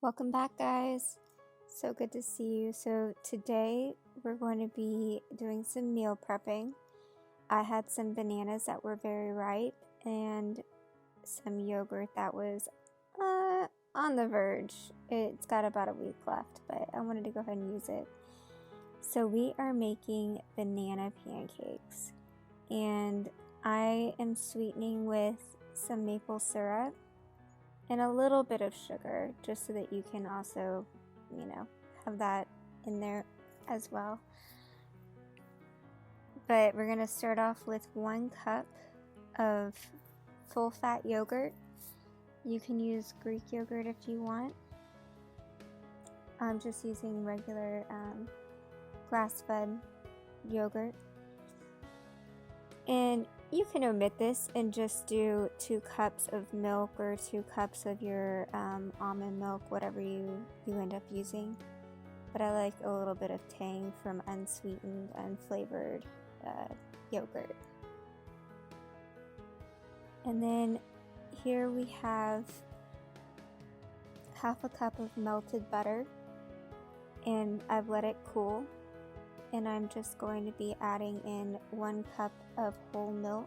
Welcome back, guys. So good to see you. So today we're going to be doing some meal prepping. I had some bananas that were very ripe and some yogurt that was on the verge. It's got about a week left, but I wanted to go ahead and use it. So we are making banana pancakes, and I am sweetening with some maple syrup and a little bit of sugar, just so that you can also, have that in there as well. But we're gonna start off with 1 cup of full fat yogurt. You can use Greek yogurt if you want. I'm just using regular grass-fed yogurt. And you can omit this and just do 2 cups of milk or 2 cups of your almond milk, whatever you end up using. But I like a little bit of tang from unsweetened, unflavored yogurt. And then here we have 1/2 cup of melted butter, and I've let it cool. And I'm just going to be adding in 1 cup of whole milk.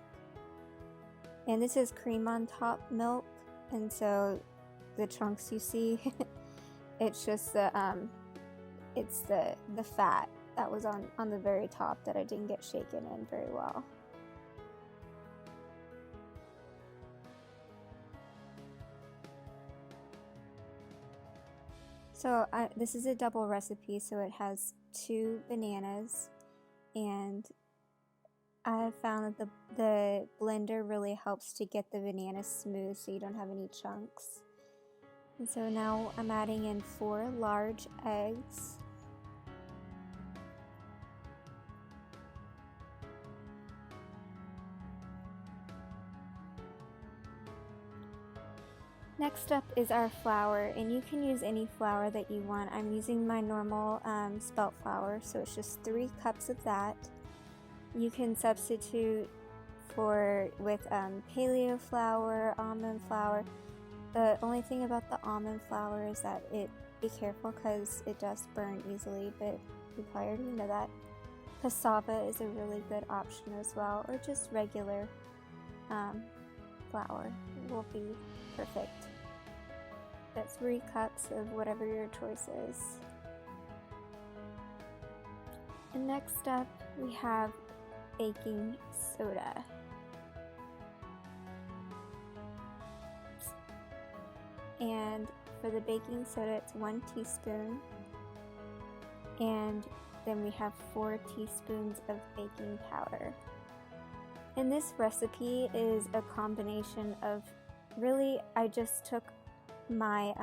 And this is cream on top milk, and so the chunks you see, it's just the fat that was on the very top that I didn't get shaken in very well. So this is a double recipe, so it has 2 bananas, and I have found that the blender really helps to get the bananas smooth so you don't have any chunks. And so now I'm adding in 4 large eggs. Next up is our flour, and you can use any flour that you want. I'm using my normal spelt flour, so it's just 3 cups of that. You can substitute with paleo flour, almond flour. The only thing about the almond flour is that be careful because it does burn easily, but you probably already know that. Cassava is a really good option as well, or just regular flour will be perfect. That's 3 cups of whatever your choice is. And next up we have baking soda. And for the baking soda, it's 1 teaspoon. And then we have 4 teaspoons of baking powder. And this recipe is a combination of, really, I just took my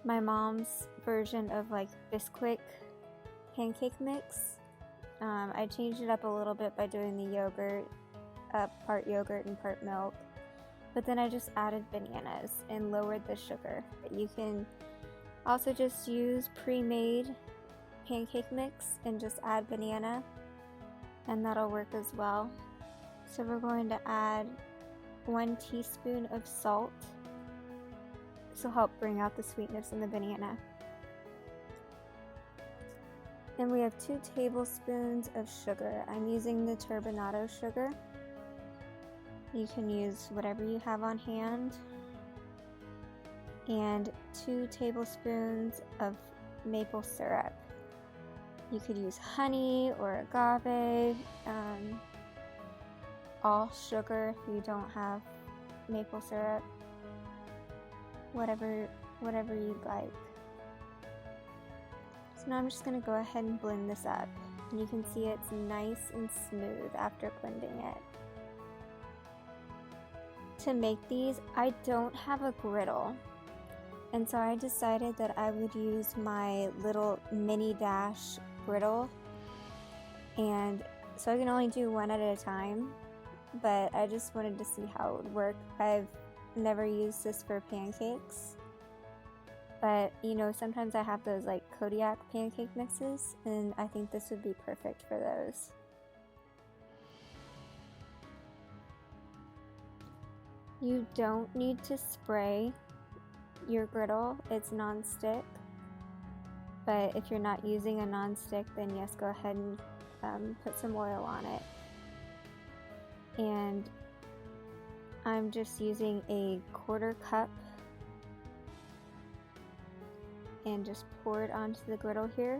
my mom's version of like Bisquick pancake mix. I changed it up a little bit by doing the yogurt, part yogurt and part milk. But then I just added bananas and lowered the sugar. But you can also just use pre-made pancake mix and just add banana, and that'll work as well. So we're going to add 1 teaspoon of salt. This will help bring out the sweetness in the banana. And we have 2 tablespoons of sugar. I'm using the turbinado sugar. You can use whatever you have on hand. And 2 tablespoons of maple syrup. You could use honey or agave, all sugar if you don't have maple syrup, whatever you'd like. So now I'm just going to go ahead and blend this up. And you can see it's nice and smooth after blending it. To make these, I don't have a griddle, and so I decided that I would use my little mini dash griddle, and so I can only do 1 at a time, but I just wanted to see how it would work. I've never used this for pancakes, but sometimes I have those like Kodiak pancake mixes, and I think this would be perfect for those. You don't need to spray your griddle. It's non-stick, but if you're not using a non-stick, then yes, go ahead and put some oil on it. And I'm just using a 1/4 cup and just pour it onto the griddle here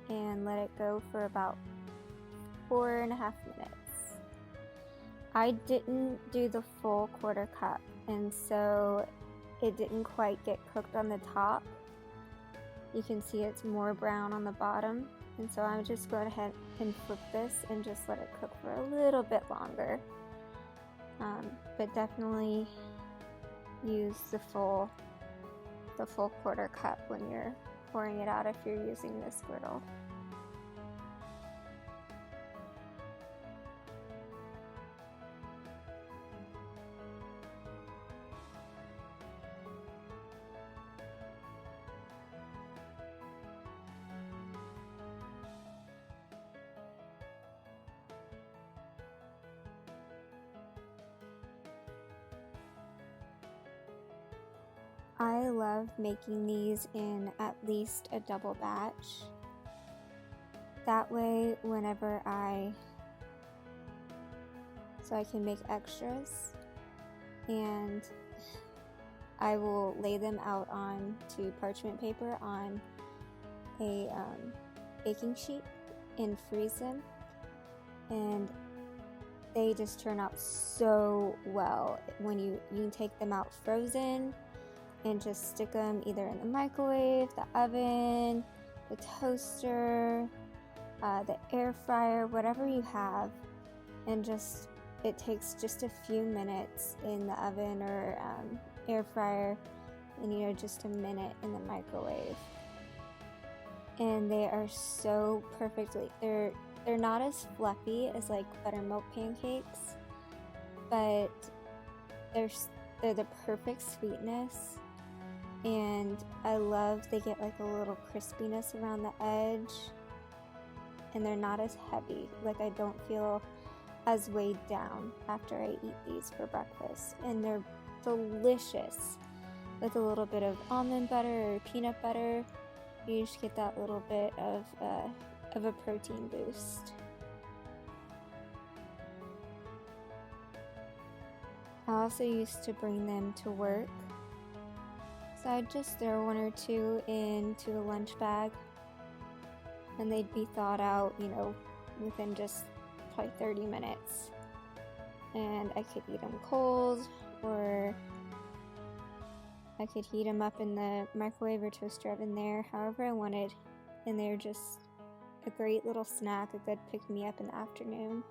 and let it go for about 4.5 minutes. I didn't do the full 1/4 cup, and so it didn't quite get cooked on the top. You can see it's more brown on the bottom, and so I'm just going ahead and flip this and just let it cook for a little bit longer. But definitely use the full 1/4 cup when you're pouring it out if you're using this griddle. I love making these in at least a double batch. That way, whenever I can make extras, and I will lay them out onto parchment paper on a baking sheet and freeze them, and they just turn out so well. When you can take them out frozen and just stick them either in the microwave, the oven, the toaster, the air fryer, whatever you have, and it takes just a few minutes in the oven or air fryer, and just a minute in the microwave, and they are so perfectly, they're not as fluffy as like buttermilk pancakes, but they're the perfect sweetness. And I love they get like a little crispiness around the edge, and they're not as heavy. Like, I don't feel as weighed down after I eat these for breakfast, and they're delicious with a little bit of almond butter or peanut butter. You just get that little bit of a protein boost. I also used to bring them to work, so I'd just throw 1 or 2 into a lunch bag, and they'd be thawed out, within just probably 30 minutes. And I could eat them cold, or I could heat them up in the microwave or toaster oven there, however I wanted. And they're just a great little snack, a good pick-me-up in the afternoon.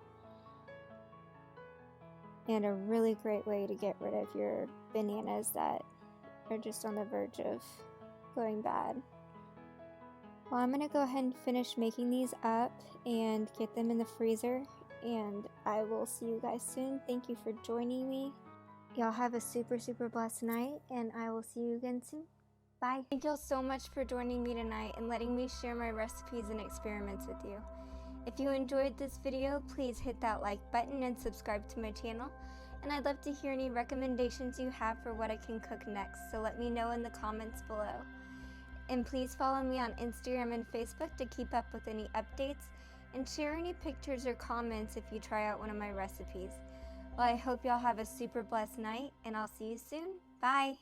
And a really great way to get rid of your bananas that are just on the verge of going bad. Well, I'm gonna go ahead and finish making these up and get them in the freezer, and I will see you guys soon. Thank you for joining me. Y'all have a super, super blessed night, and I will see you again soon. Bye. Thank y'all so much for joining me tonight and letting me share my recipes and experiments with you. If you enjoyed this video, please hit that like button and subscribe to my channel. And I'd love to hear any recommendations you have for what I can cook next, so let me know in the comments below. And please follow me on Instagram and Facebook to keep up with any updates, and share any pictures or comments if you try out one of my recipes. Well, I hope y'all have a super blessed night, and I'll see you soon. Bye!